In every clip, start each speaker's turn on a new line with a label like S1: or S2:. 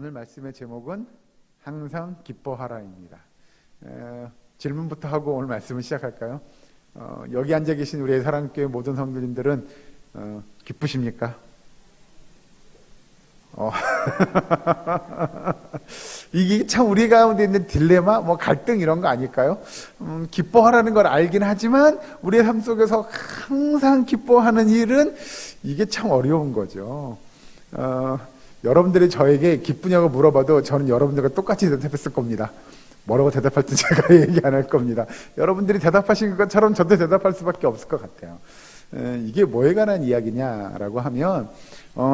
S1: 오늘 말씀의 제목은 항상 기뻐하라입니다. 질문부터 하고 오늘 말씀을 시작할까요? 여기 앉아 계신 우리 사랑교회 모든 성도님들은 기쁘십니까? 이게 참 우리 가운데 있는 딜레마, 갈등 이런 거 아닐까요? 기뻐하라는 걸 알긴 하지만 우리의 삶 속에서 항상 기뻐하는 일은 이게 참 어려운 거죠. 여러분들이 저에게 기쁘냐고 물어봐도 저는 여러분들과 똑같이 대답했을 겁니다. 뭐라고 대답할지 제가 얘기 안 할 겁니다. 여러분들이 대답하신 것처럼 저도 대답할 수밖에 없을 것 같아요. 이게 뭐에 관한 이야기냐라고 하면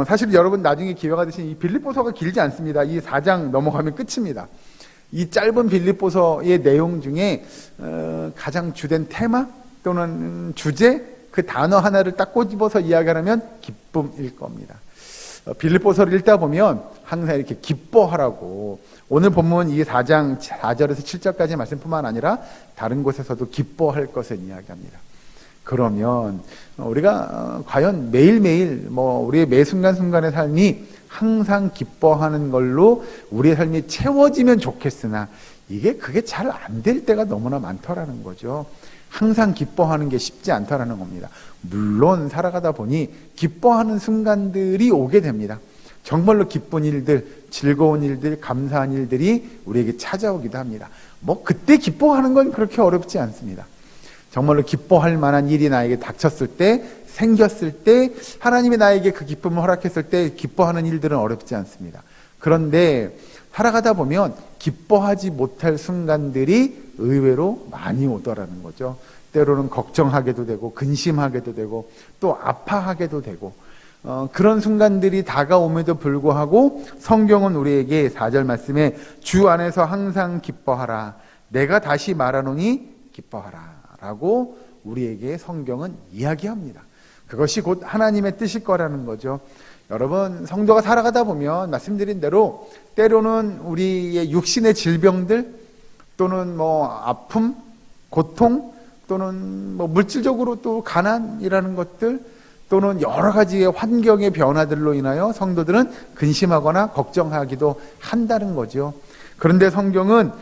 S1: 사실 여러분 나중에 기회가 되신 이 빌립보서가 길지 않습니다. 이 4장 넘어가면 끝입니다. 이 짧은 빌립보서의 내용 중에 가장 주된 테마 또는 주제, 그 단어 하나를 딱 꼬집어서 이야기하면 기쁨일 겁니다. 빌립보서를 읽다 보면 항상 이렇게 기뻐하라고, 오늘 본문 이 4장 4절에서 7절까지 말씀뿐만 아니라 다른 곳에서도 기뻐할 것을 이야기합니다. 그러면 우리가 과연 매일매일 우리의 매 순간순간의 삶이 항상 기뻐하는 걸로 우리의 삶이 채워지면 좋겠으나 그게 잘 안 될 때가 너무나 많더라는 거죠. 항상 기뻐하는 게 쉽지 않다라는 겁니다. 물론 살아가다 보니 기뻐하는 순간들이 오게 됩니다. 정말로 기쁜 일들, 즐거운 일들, 감사한 일들이 우리에게 찾아오기도 합니다. 그때 기뻐하는 건 그렇게 어렵지 않습니다. 정말로 기뻐할 만한 일이 나에게 닥쳤을 때, 생겼을 때, 하나님이 나에게 그 기쁨을 허락했을 때 기뻐하는 일들은 어렵지 않습니다. 그런데 살아가다 보면 기뻐하지 못할 순간들이 의외로 많이 오더라는 거죠. 때로는 걱정하게도 되고 근심하게도 되고 또 아파하게도 되고 그런 순간들이 다가옴에도 불구하고 성경은 우리에게 4절 말씀에 주 안에서 항상 기뻐하라, 내가 다시 말하노니 기뻐하라 라고 우리에게 성경은 이야기합니다. 그것이 곧 하나님의 뜻일 거라는 거죠. 여러분, 성도가 살아가다 보면 말씀드린 대로 때로는 우리의 육신의 질병들 또는 아픔, 고통 또는 물질적으로 또 가난이라는 것들 또는 여러 가지의 환경의 변화들로 인하여 성도들은 근심하거나 걱정하기도 한다는 거죠. 그런데 성경은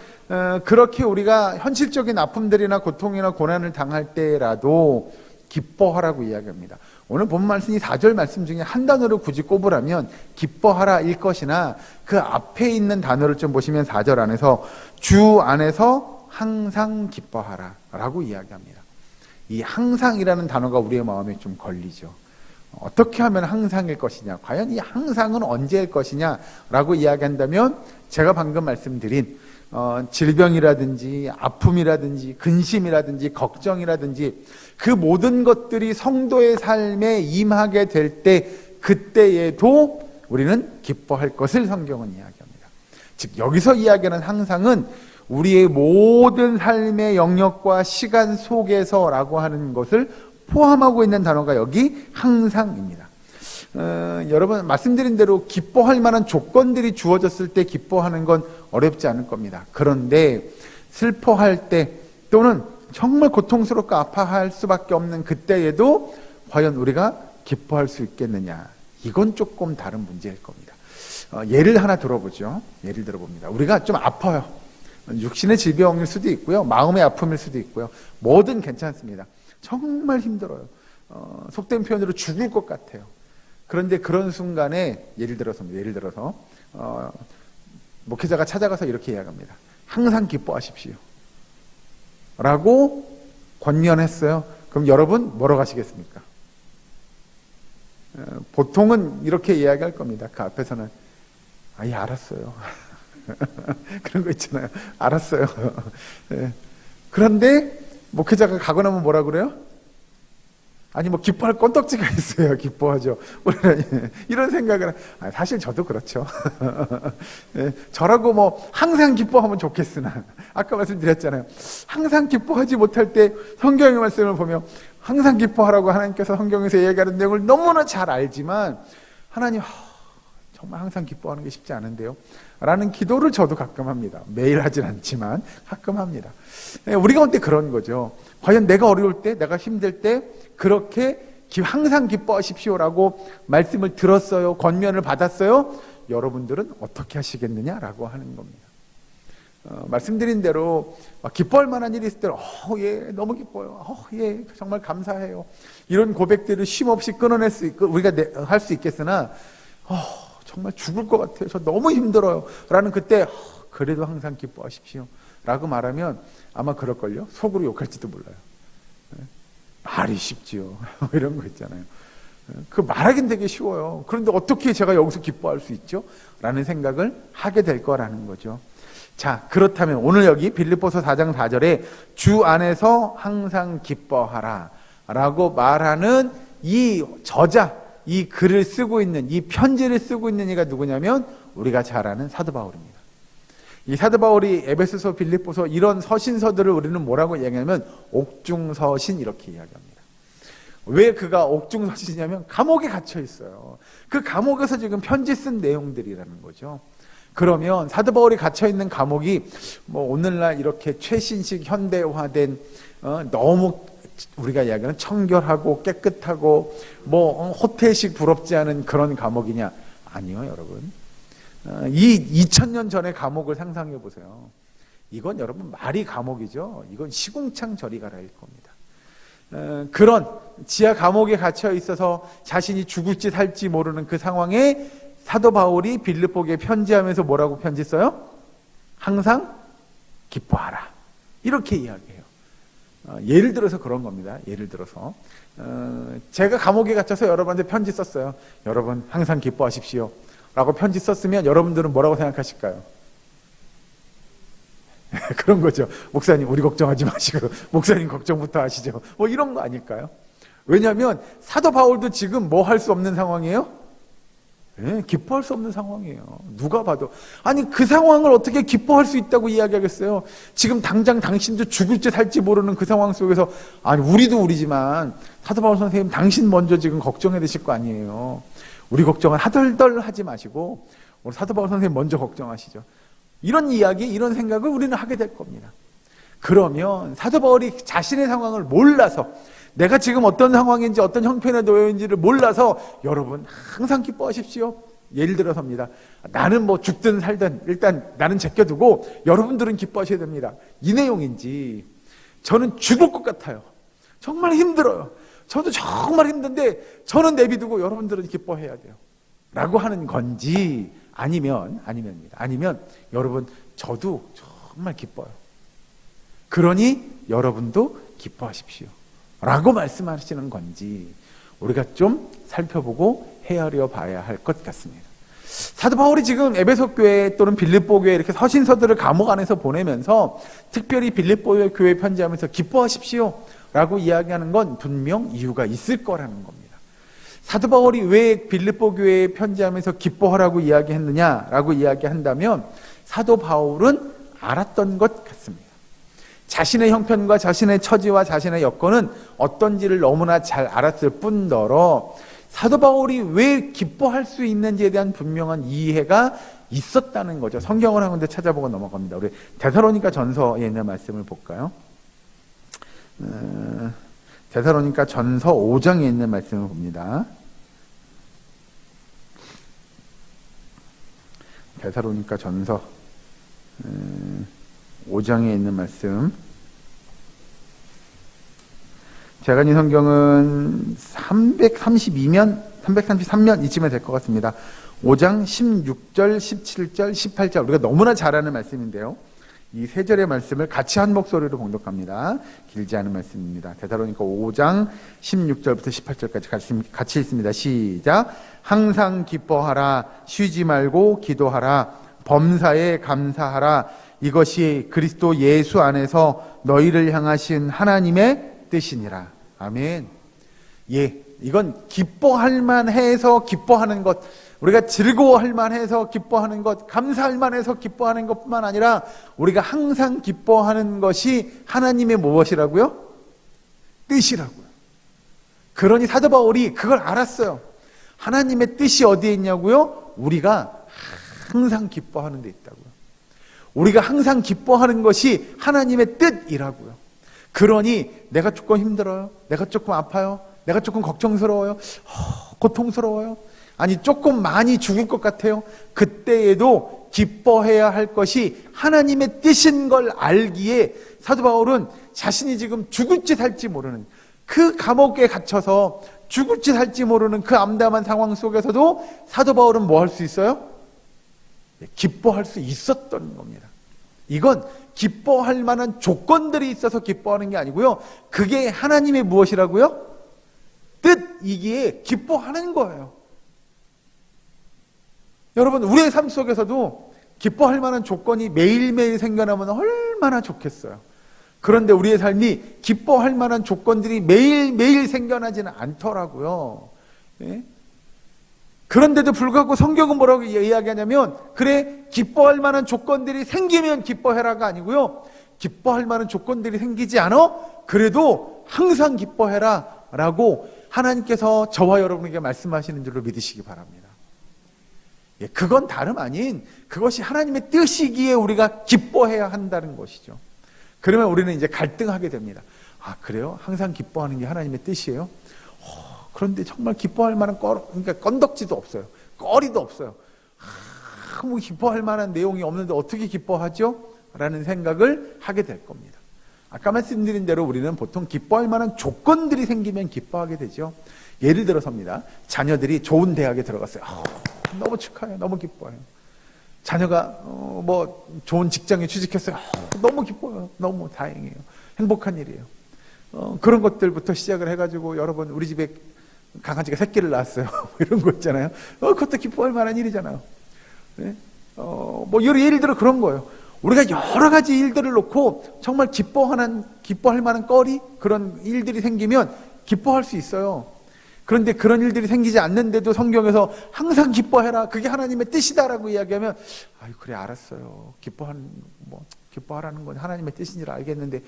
S1: 그렇게 우리가 현실적인 아픔들이나 고통이나 고난을 당할 때라도 기뻐하라고 이야기합니다. 오늘 본 말씀이 4절 말씀 중에 한 단어를 굳이 꼽으라면 기뻐하라일 것이나 그 앞에 있는 단어를 좀 보시면 4절 안에서 주 안에서 항상 기뻐하라 라고 이야기합니다. 이 항상이라는 단어가 우리의 마음에 좀 걸리죠. 어떻게 하면 항상일 것이냐, 과연 이 항상은 언제일 것이냐 라고 이야기한다면 제가 방금 말씀드린 질병이라든지 아픔이라든지 근심이라든지 걱정이라든지 그 모든 것들이 성도의 삶에 임하게 될 때 그때에도 우리는 기뻐할 것을 성경은 이야기합니다. 즉 여기서 이야기하는 항상은 우리의 모든 삶의 영역과 시간 속에서라고 하는 것을 포함하고 있는 단어가 여기 항상입니다. 여러분 말씀드린 대로 기뻐할 만한 조건들이 주어졌을 때 기뻐하는 건 어렵지 않을 겁니다. 그런데 슬퍼할 때 또는 정말 고통스럽고 아파할 수밖에 없는 그때에도 과연 우리가 기뻐할 수 있겠느냐, 이건 조금 다른 문제일 겁니다. 예를 하나 들어보죠. 예를 들어봅니다. 우리가 좀 아파요. 육신의 질병일 수도 있고요, 마음의 아픔일 수도 있고요, 뭐든 괜찮습니다. 정말 힘들어요. 속된 표현으로 죽을 것 같아요. 그런데 그런 순간에 예를 들어서 목회자가 찾아가서 이렇게 이야기합니다. 항상 기뻐하십시오 라고 권면했어요. 그럼 여러분 뭐라고 하시겠습니까? 보통은 이렇게 이야기할 겁니다. 그 앞에서는 예, 알았어요. 그런 거 있잖아요. 알았어요. 그런데 목회자가 가고 나면 뭐라 그래요? 아니 기뻐할 건덕지가 있어요. 기뻐하죠. 이런 생각을 사실 저도 그렇죠. 저라고 항상 기뻐하면 좋겠으나 아까 말씀드렸잖아요. 항상 기뻐하지 못할 때 성경의 말씀을 보면 항상 기뻐하라고 하나님께서 성경에서 얘기하는 내용을 너무나 잘 알지만 하나님 정말 항상 기뻐하는 게 쉽지 않은데요 라는 기도를 저도 가끔 합니다. 매일 하진 않지만 가끔 합니다. 우리 가운데 그런 거죠. 과연 내가 어려울 때, 내가 힘들 때 그렇게 항상 기뻐하십시오라고 말씀을 들었어요? 권면을 받았어요? 여러분들은 어떻게 하시겠느냐라고 하는 겁니다. 말씀드린 대로 기뻐할 만한 일이 있을 때는 예, 너무 기뻐요. 예, 정말 감사해요. 이런 고백들을 쉼없이 끊어낼 수 있고 우리가 할 수 있겠으나 정말 죽을 것 같아요. 저 너무 힘들어요. 라는 그때 그래도 항상 기뻐하십시오. 라고 말하면 아마 그럴걸요. 속으로 욕할지도 몰라요. 말이 쉽지요. 이런 거 있잖아요. 그 말하긴 되게 쉬워요. 그런데 어떻게 제가 여기서 기뻐할 수 있죠? 라는 생각을 하게 될 거라는 거죠. 자, 그렇다면 오늘 여기 빌립보서 4장 4절에 주 안에서 항상 기뻐하라 라고 말하는 이 저자, 이 글을 쓰고 있는, 이 편지를 쓰고 있는 이가 누구냐면 우리가 잘 아는 사도 바울입니다. 이 사도 바울이 에베소서, 빌립보서 이런 서신서들을 우리는 뭐라고 이야기하냐면 옥중서신 이렇게 이야기합니다. 왜 그가 옥중서신이냐면 감옥에 갇혀 있어요. 그 감옥에서 지금 편지 쓴 내용들이라는 거죠. 그러면 사도 바울이 갇혀 있는 감옥이 오늘날 이렇게 최신식 현대화된 너무 우리가 이야기하는 청결하고 깨끗하고 호텔식 부럽지 않은 그런 감옥이냐? 아니요, 여러분. 이 2000년 전의 감옥을 상상해 보세요. 이건 여러분 말이 감옥이죠. 이건 시궁창 저리 가라일 겁니다. 그런 지하 감옥에 갇혀 있어서 자신이 죽을지 살지 모르는 그 상황에 사도 바울이 빌립보에 편지하면서 뭐라고 편지 써요? 항상 기뻐하라. 이렇게 이야기해요. 예를 들어서 그런 겁니다. 예를 들어서 제가 감옥에 갇혀서 여러분한테 편지 썼어요. 여러분 항상 기뻐하십시오. 라고 편지 썼으면 여러분들은 뭐라고 생각하실까요? 그런 거죠. 목사님 우리 걱정하지 마시고 목사님 걱정부터 하시죠. 이런 거 아닐까요? 왜냐하면 사도 바울도 지금 뭐 할 수 없는 상황이에요? 네, 기뻐할 수 없는 상황이에요. 누가 봐도. 아니 그 상황을 어떻게 기뻐할 수 있다고 이야기하겠어요? 지금 당장 당신도 죽을지 살지 모르는 그 상황 속에서 아니 우리도 우리지만 사도 바울 선생님 당신 먼저 지금 걱정해 되실 거 아니에요. 우리 걱정은 하덜덜 하지 마시고 우리 사도 바울 선생님 먼저 걱정하시죠. 이런 이야기, 이런 생각을 우리는 하게 될 겁니다. 그러면 사도 바울이 자신의 상황을 몰라서 내가 지금 어떤 상황인지 어떤 형편에 놓여 있는지를 몰라서 여러분 항상 기뻐하십시오. 예를 들어서입니다. 나는 죽든 살든 일단 나는 제껴두고 여러분들은 기뻐하셔야 됩니다. 이 내용인지 저는 죽을 것 같아요. 정말 힘들어요. 저도 정말 힘든데 저는 내비두고 여러분들은 기뻐해야 돼요. 라고 하는 건지 아니면입니다. 아니면 여러분 저도 정말 기뻐요. 그러니 여러분도 기뻐하십시오. 라고 말씀하시는 건지 우리가 좀 살펴보고 헤아려 봐야 할 것 같습니다. 사도 바울이 지금 에베소 교회 또는 빌립보 교회 이렇게 서신서들을 감옥 안에서 보내면서 특별히 빌립보 교회 편지하면서 기뻐하십시오 라고 이야기하는 건 분명 이유가 있을 거라는 겁니다. 사도 바울이 왜 빌립보 교회에 편지하면서 기뻐하라고 이야기했느냐라고 이야기한다면 사도 바울은 알았던 것 같습니다. 자신의 형편과 자신의 처지와 자신의 여건은 어떤지를 너무나 잘 알았을 뿐더러 사도 바울이 왜 기뻐할 수 있는지에 대한 분명한 이해가 있었다는 거죠. 성경을 한 군데 찾아보고 넘어갑니다. 우리 데살로니가 전서에 있는 말씀을 볼까요? 데살로니가 전서 5장에 있는 말씀을 봅니다. 데살로니가 전서 5장에 있는 말씀. 제가 이 성경은 333면 이쯤에 될 것 같습니다. 5장 16절, 17절, 18절. 우리가 너무나 잘 아는 말씀인데요. 이 세 절의 말씀을 같이 한 목소리로 봉독합니다. 길지 않은 말씀입니다. 데살로니가 5장 16절부터 18절까지 같이 읽습니다. 시작. 항상 기뻐하라. 쉬지 말고 기도하라. 범사에 감사하라. 이것이 그리스도 예수 안에서 너희를 향하신 하나님의 뜻이니라. 아멘. 예, 이건 기뻐할 만해서 기뻐하는 것, 우리가 즐거워할 만해서 기뻐하는 것, 감사할 만해서 기뻐하는 것뿐만 아니라 우리가 항상 기뻐하는 것이 하나님의 무엇이라고요? 뜻이라고요. 그러니 사도 바울이 그걸 알았어요. 하나님의 뜻이 어디에 있냐고요? 우리가 항상 기뻐하는 데 있다고요. 우리가 항상 기뻐하는 것이 하나님의 뜻이라고요. 그러니 내가 조금 힘들어요. 내가 조금 아파요. 내가 조금 걱정스러워요. 고통스러워요. 아니 조금 많이 죽을 것 같아요. 그때에도 기뻐해야 할 것이 하나님의 뜻인 걸 알기에 사도 바울은 자신이 지금 죽을지 살지 모르는, 그 감옥에 갇혀서 죽을지 살지 모르는 그 암담한 상황 속에서도 사도 바울은 뭐 할 수 있어요? 기뻐할 수 있었던 겁니다. 이건 기뻐할 만한 조건들이 있어서 기뻐하는 게 아니고요, 그게 하나님의 무엇이라고요? 뜻이기에 기뻐하는 거예요. 여러분, 우리의 삶 속에서도 기뻐할 만한 조건이 매일매일 생겨나면 얼마나 좋겠어요. 그런데 우리의 삶이 기뻐할 만한 조건들이 매일매일 생겨나지는 않더라고요. 예? 그런데도 불구하고 성경은 뭐라고 이야기하냐면, 그래, 기뻐할 만한 조건들이 생기면 기뻐해라가 아니고요, 기뻐할 만한 조건들이 생기지 않아? 그래도 항상 기뻐해라 라고 하나님께서 저와 여러분에게 말씀하시는 줄로 믿으시기 바랍니다. 예, 그건 다름 아닌 그것이 하나님의 뜻이기에 우리가 기뻐해야 한다는 것이죠. 그러면 우리는 이제 갈등하게 됩니다. 아, 그래요? 항상 기뻐하는 게 하나님의 뜻이에요? 그런데 정말 기뻐할 만한 그러니까 건덕지도 없어요. 거리도 없어요. 뭐 기뻐할 만한 내용이 없는데 어떻게 기뻐하죠? 라는 생각을 하게 될 겁니다. 아까 말씀드린 대로 우리는 보통 기뻐할 만한 조건들이 생기면 기뻐하게 되죠. 예를 들어서입니다. 자녀들이 좋은 대학에 들어갔어요. 너무 축하해요. 너무 기뻐요. 자녀가 뭐 좋은 직장에 취직했어요. 너무 기뻐요. 너무 다행이에요. 행복한 일이에요. 그런 것들부터 시작을 해가지고, 여러분, 우리 집에 강아지가 새끼를 낳았어요. 이런 거 있잖아요. 그것도 기뻐할 만한 일이잖아요. 네? 뭐 예를 들어 그런 거예요. 우리가 여러 가지 일들을 놓고 정말 기뻐할 만한 거리, 그런 일들이 생기면 기뻐할 수 있어요. 그런데 그런 일들이 생기지 않는데도 성경에서 항상 기뻐해라, 그게 하나님의 뜻이다라고 이야기하면, 아유, 그래, 알았어요. 기뻐하라는 건 하나님의 뜻인 줄 알겠는데,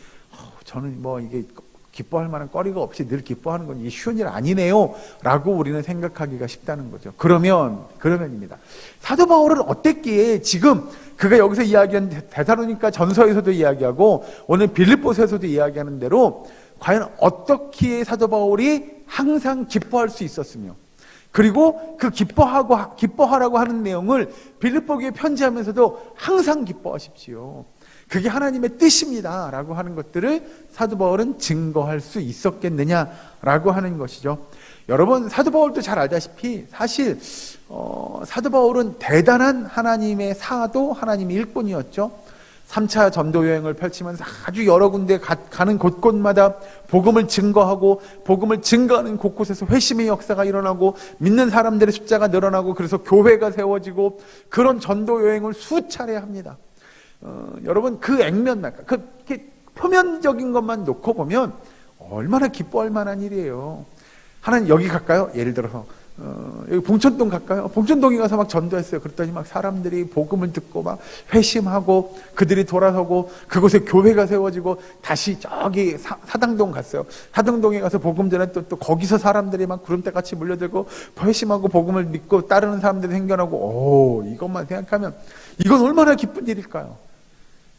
S1: 저는 뭐 이게 기뻐할 만한 거리가 없이 늘 기뻐하는 건 이게 쉬운 일 아니네요 라고 우리는 생각하기가 쉽다는 거죠. 그러면입니다. 사도 바울은 어땠기에 지금 그가 여기서 이야기한 데살로니가 전서에서도 이야기하고 오늘 빌립보서에서도 이야기하는 대로 과연 어떻게 사도 바울이 항상 기뻐할 수 있었으며, 그리고 그 기뻐하라고 하는 내용을 빌립보교에 편지하면서도 항상 기뻐하십시오, 그게 하나님의 뜻입니다 라고 하는 것들을 사도 바울은 증거할 수 있었겠느냐라고 하는 것이죠. 여러분, 사도 바울도 잘 알다시피 사실 사도 바울은 대단한 하나님의 사도, 하나님의 일꾼이었죠. 3차 전도 여행을 펼치면서 아주 여러 군데 가는 곳곳마다 복음을 증거하고, 복음을 증거하는 곳곳에서 회심의 역사가 일어나고 믿는 사람들의 숫자가 늘어나고, 그래서 교회가 세워지고, 그런 전도 여행을 수차례 합니다. 여러분, 그 액면만, 그렇게 표면적인 것만 놓고 보면 얼마나 기뻐할 만한 일이에요. 하나님 여기 갈까요? 예를 들어서 여기 봉천동 갈까요? 봉천동에 가서 막 전도했어요. 그랬더니 막 사람들이 복음을 듣고 막 회심하고, 그들이 돌아서고, 그곳에 교회가 세워지고, 다시 저기 사당동 갔어요. 사당동에 가서 복음 전에 또 거기서 사람들이 막 구름대같이 몰려들고 회심하고 복음을 믿고 따르는 사람들이 생겨나고, 이것만 생각하면 이건 얼마나 기쁜 일일까요?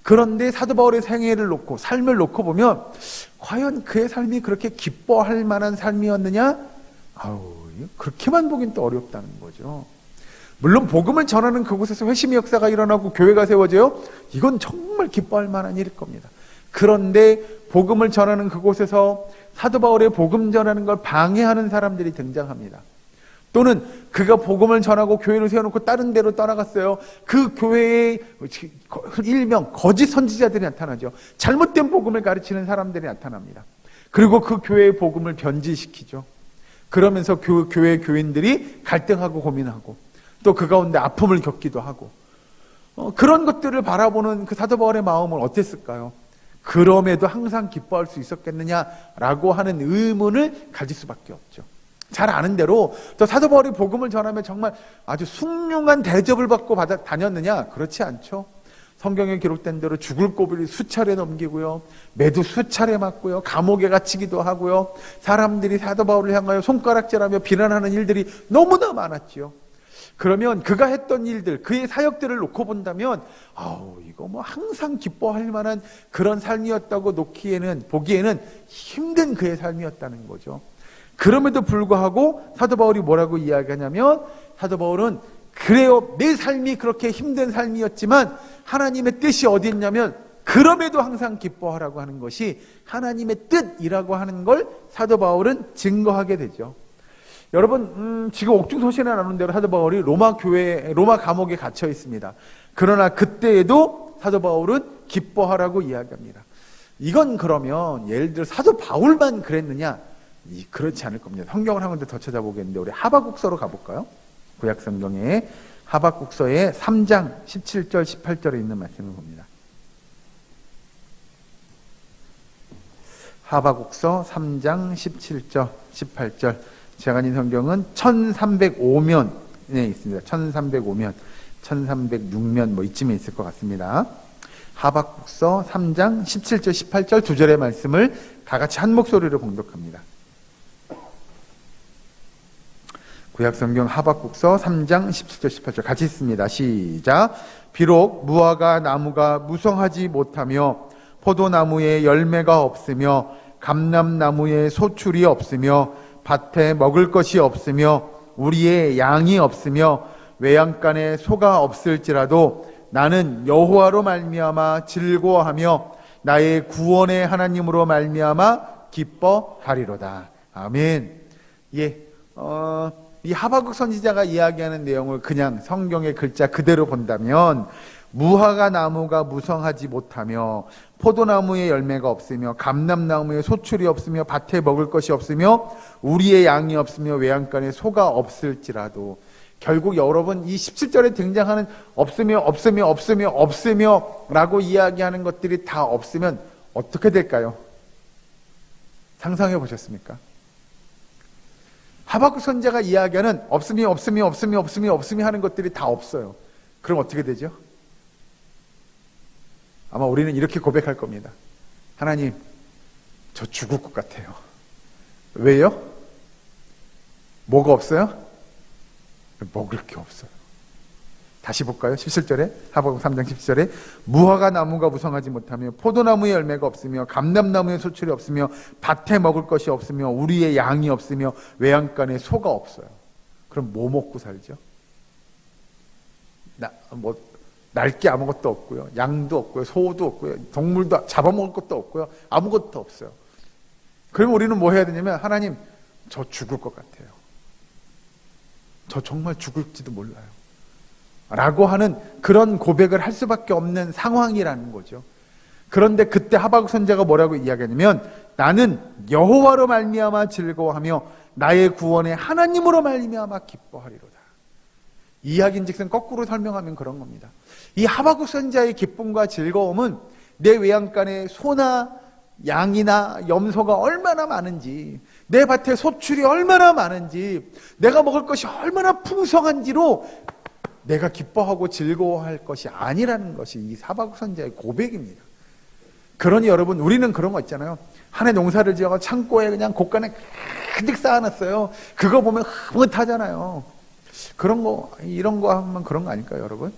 S1: 그런데 사도 바울의 생애를 놓고, 삶을 놓고 보면 과연 그의 삶이 그렇게 기뻐할 만한 삶이었느냐? 그렇게만 보긴 또 어렵다는 거죠. 물론 복음을 전하는 그곳에서 회심의 역사가 일어나고 교회가 세워져요. 이건 정말 기뻐할 만한 일일 겁니다. 그런데 복음을 전하는 그곳에서 사도 바울의 복음 전하는 걸 방해하는 사람들이 등장합니다. 또는 그가 복음을 전하고 교회를 세워놓고 다른 데로 떠나갔어요. 그 교회에 일명 거짓 선지자들이 나타나죠. 잘못된 복음을 가르치는 사람들이 나타납니다. 그리고 그 교회의 복음을 변질시키죠. 그러면서 교회 교인들이 갈등하고 고민하고, 또 그 가운데 아픔을 겪기도 하고, 그런 것들을 바라보는 그 사도 바울의 마음은 어땠을까요? 그럼에도 항상 기뻐할 수 있었겠느냐라고 하는 의문을 가질 수밖에 없죠. 잘 아는 대로 또 사도 바울이 복음을 전하면 정말 아주 숭늉한 대접을 받고 다녔느냐? 그렇지 않죠. 성경에 기록된 대로 죽을 고비를 수차례 넘기고요, 매도 수차례 맞고요, 감옥에 갇히기도 하고요, 사람들이 사도 바울을 향하여 손가락질하며 비난하는 일들이 너무나 많았지요. 그러면 그가 했던 일들, 그의 사역들을 놓고 본다면 이거 뭐 항상 기뻐할 만한 그런 삶이었다고 보기에는 힘든 그의 삶이었다는 거죠. 그럼에도 불구하고 사도 바울이 뭐라고 이야기하냐면, 사도 바울은 그래요, 내 삶이 그렇게 힘든 삶이었지만 하나님의 뜻이 어디 있냐면 그럼에도 항상 기뻐하라고 하는 것이 하나님의 뜻이라고 하는 걸 사도 바울은 증거하게 되죠. 여러분, 지금 옥중서신에 나눈 대로 사도 바울이 로마 감옥에 갇혀 있습니다. 그러나 그때에도 사도 바울은 기뻐하라고 이야기합니다. 이건 그러면 예를 들어 사도 바울만 그랬느냐? 그렇지 않을 겁니다. 성경을 한 군데 더 찾아보겠는데 우리 하박국서로 가볼까요? 구약 성경에 하박국서의 3장 17절 18절에 있는 말씀을 봅니다. 하박국서 3장 17절 18절, 제가 가진 성경은 1305면에 있습니다. 1305면 1306면 뭐 이쯤에 있을 것 같습니다. 하박국서 3장 17절 18절 두 절의 말씀을 다 같이 한 목소리로 봉독합니다. 구약성경 하박국서 3장 17절 18절 같이 읽습니다. 시작. 비록 무화과 나무가 무성하지 못하며 포도나무에 열매가 없으며 감람나무에 소출이 없으며 밭에 먹을 것이 없으며 우리의 양이 없으며 외양간에 소가 없을지라도 나는 여호와로 말미암아 즐거워하며 나의 구원의 하나님으로 말미암아 기뻐하리로다. 아멘. 이 하박국 선지자가 이야기하는 내용을 그냥 성경의 글자 그대로 본다면, 무화과 나무가 무성하지 못하며 포도나무에 열매가 없으며 감람나무에 소출이 없으며 밭에 먹을 것이 없으며 우리의 양이 없으며 외양간에 소가 없을지라도, 결국 여러분 이 17절에 등장하는 없으며 라고 이야기하는 것들이 다 없으면 어떻게 될까요? 상상해 보셨습니까? 하박국 선지자가 이야기하는 없으며 하는 것들이 다 없어요. 그럼 어떻게 되죠? 아마 우리는 이렇게 고백할 겁니다. 하나님, 저 죽을 것 같아요. 왜요? 뭐가 없어요? 먹을 게 없어요. 다시 볼까요? 17절에, 하박국 3장 17절에 무화과 나무가 무성하지 못하며 포도나무에 열매가 없으며 감람나무에 소출이 없으며 밭에 먹을 것이 없으며 우리의 양이 없으며 외양간에 소가 없어요. 그럼 뭐 먹고 살죠? 날 게 아무것도 없고요. 양도 없고요. 소도 없고요. 동물도 잡아먹을 것도 없고요. 아무것도 없어요. 그러면 우리는 뭐 해야 되냐면, 하나님, 저 죽을 것 같아요. 저 정말 죽을지도 몰라요. 라고 하는 그런 고백을 할 수밖에 없는 상황이라는 거죠. 그런데 그때 하박국 선지자가 뭐라고 이야기하냐면, 나는 여호와로 말미암아 즐거워하며 나의 구원의 하나님으로 말미암아 기뻐하리로다. 이야기인즉슨 거꾸로 설명하면 그런 겁니다. 이 하박국 선지자의 기쁨과 즐거움은 내 외양간에 소나 양이나 염소가 얼마나 많은지, 내 밭에 소출이 얼마나 많은지, 내가 먹을 것이 얼마나 풍성한지로 내가 기뻐하고 즐거워할 것이 아니라는 것이 이 하박국 선지자의 고백입니다. 그러니 여러분, 우리는 그런 거 있잖아요. 한 해 농사를 지어서 창고에 그냥 곡간에 가득 쌓아놨어요. 그거 보면 흐뭇하잖아요. 이런 거 하면 그런 거 아닐까요, 여러분?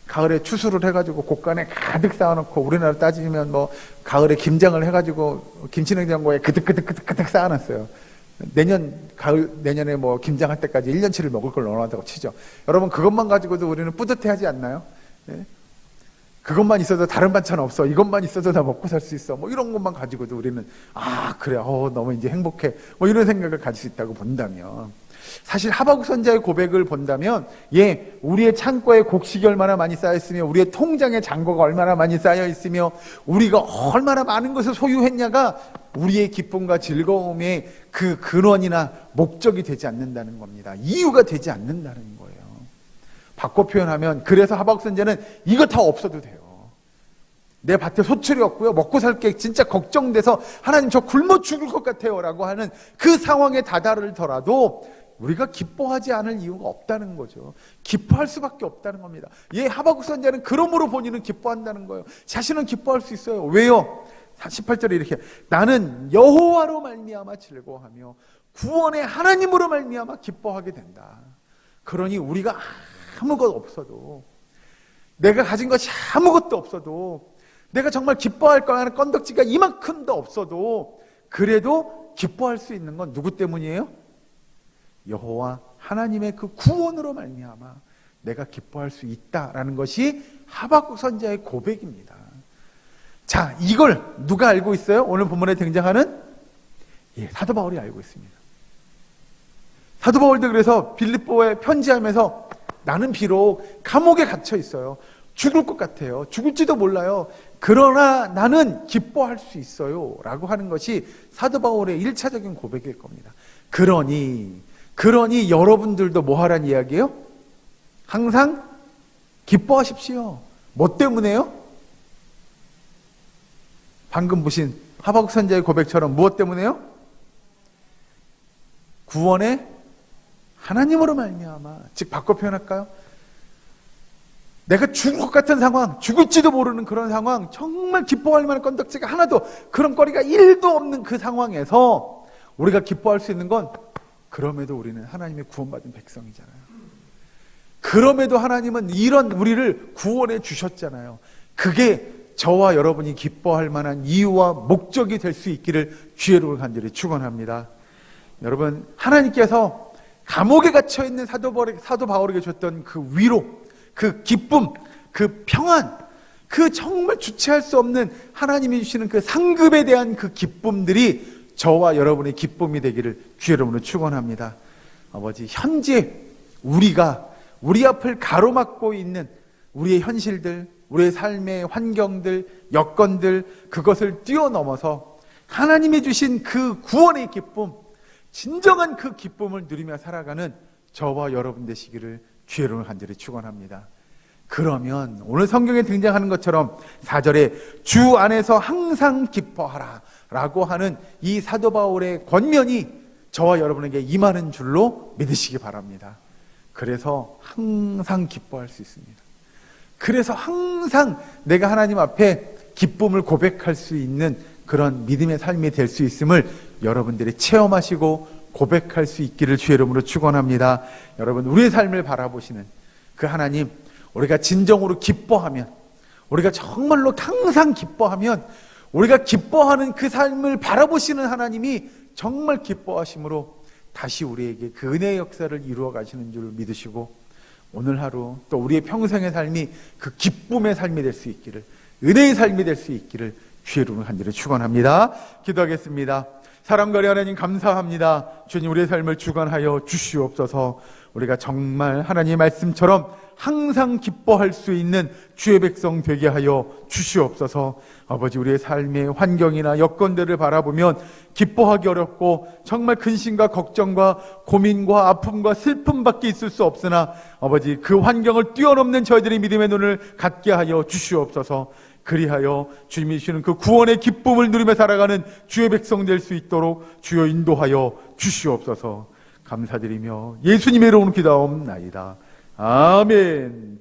S1: 가을에 추수를 해가지고 곡간에 가득 쌓아놓고, 우리나라 따지면 뭐 가을에 김장을 해가지고 김치냉장고에 그득 쌓아놨어요. 내년에 뭐 김장할 때까지 1년치를 먹을 걸 넣어놨다고 치죠. 여러분, 그것만 가지고도 우리는 뿌듯해하지 않나요? 네? 그것만 있어도 다른 반찬 없어, 이것만 있어도 나 먹고 살 수 있어, 뭐 이런 것만 가지고도 우리는 그래, 너무 이제 행복해, 뭐 이런 생각을 가질 수 있다고 본다면, 사실 하박국 선지자의 고백을 본다면, 우리의 창고에 곡식이 얼마나 많이 쌓여있으며 우리의 통장에 잔고가 얼마나 많이 쌓여있으며 우리가 얼마나 많은 것을 소유했냐가 우리의 기쁨과 즐거움의 그 근원이나 목적이 되지 않는다는 겁니다. 이유가 되지 않는다는 거예요. 바꿔 표현하면, 그래서 하박국 선지자는 이거 다 없어도 돼요. 내 밭에 소출이 없고요, 먹고 살 게 진짜 걱정돼서 하나님 저 굶어 죽을 것 같아요 라고 하는 그 상황에 다다르더라도 우리가 기뻐하지 않을 이유가 없다는 거죠. 기뻐할 수밖에 없다는 겁니다. 하박국 선지자는 그러므로 본인은 기뻐한다는 거예요. 자신은 기뻐할 수 있어요. 왜요? 18절에 이렇게, 나는 여호와로 말미암아 즐거워하며 구원의 하나님으로 말미암아 기뻐하게 된다. 그러니 우리가 아무것도 없어도, 내가 가진 것이 아무것도 없어도, 내가 정말 기뻐할 거라는 건덕지가 이만큼도 없어도, 그래도 기뻐할 수 있는 건 누구 때문이에요? 여호와 하나님의 그 구원으로 말미암아 내가 기뻐할 수 있다라는 것이 하박국 선지자의 고백입니다. 자, 이걸 누가 알고 있어요? 오늘 본문에 등장하는 사도 바울이 알고 있습니다. 사도 바울도 그래서 빌립보에 편지하면서 나는 비록 감옥에 갇혀 있어요. 죽을 것 같아요. 죽을지도 몰라요. 그러나 나는 기뻐할 수 있어요. 라고 하는 것이 사도 바울의 1차적인 고백일 겁니다. 그러니 여러분들도 뭐 하란 이야기예요? 항상 기뻐하십시오. 뭐 때문에요? 방금 보신 하박국 선지자의 고백처럼 무엇 때문에요? 구원의 하나님으로 말미암아. 즉 바꿔 표현할까요? 내가 죽을 것 같은 상황, 죽을지도 모르는 그런 상황, 정말 기뻐할 만한 건덕지가 하나도, 그런 거리가 1도 없는 그 상황에서 우리가 기뻐할 수 있는 건, 그럼에도 우리는 하나님의 구원받은 백성이잖아요. 그럼에도 하나님은 이런 우리를 구원해 주셨잖아요. 그게 저와 여러분이 기뻐할 만한 이유와 목적이 될 수 있기를 주의로 간절히 축원합니다. 여러분, 하나님께서 감옥에 갇혀 있는 사도 바울에게 줬던 그 위로, 그 기쁨, 그 평안, 그 정말 주체할 수 없는 하나님이 주시는 그 상급에 대한 그 기쁨들이 저와 여러분의 기쁨이 되기를 주의 이름으로 축원합니다. 아버지, 현재 우리가 우리 앞을 가로막고 있는 우리의 현실들, 우리의 삶의 환경들, 여건들, 그것을 뛰어넘어서 하나님이 주신 그 구원의 기쁨, 진정한 그 기쁨을 누리며 살아가는 저와 여러분 되시기를 주의 이름으로 간절히 축원합니다. 그러면 오늘 성경에 등장하는 것처럼 4절에 주 안에서 항상 기뻐하라 라고 하는 이 사도 바울의 권면이 저와 여러분에게 임하는 줄로 믿으시기 바랍니다. 그래서 항상 기뻐할 수 있습니다. 그래서 항상 내가 하나님 앞에 기쁨을 고백할 수 있는 그런 믿음의 삶이 될 수 있음을 여러분들이 체험하시고 고백할 수 있기를 주의 이름으로 축원합니다. 여러분, 우리의 삶을 바라보시는 그 하나님, 우리가 진정으로 기뻐하면, 우리가 정말로 항상 기뻐하면, 우리가 기뻐하는 그 삶을 바라보시는 하나님이 정말 기뻐하심으로 다시 우리에게 그 은혜의 역사를 이루어 가시는 줄 믿으시고, 오늘 하루 또 우리의 평생의 삶이 그 기쁨의 삶이 될 수 있기를, 은혜의 삶이 될 수 있기를 주의 이름으로 간절히 축원합니다. 기도하겠습니다. 사랑과 하나님 감사합니다. 주님, 우리의 삶을 주관하여 주시옵소서. 우리가 정말 하나님의 말씀처럼 항상 기뻐할 수 있는 주의 백성 되게 하여 주시옵소서. 아버지, 우리의 삶의 환경이나 여건들을 바라보면 기뻐하기 어렵고 정말 근심과 걱정과 고민과 아픔과 슬픔밖에 있을 수 없으나 아버지, 그 환경을 뛰어넘는 저희들의 믿음의 눈을 갖게 하여 주시옵소서. 그리하여 주님이 주시는 그 구원의 기쁨을 누리며 살아가는 주의 백성 될 수 있도록 주여 인도하여 주시옵소서. 감사드리며 예수님의 이름으로 기도하옵나이다. 아멘.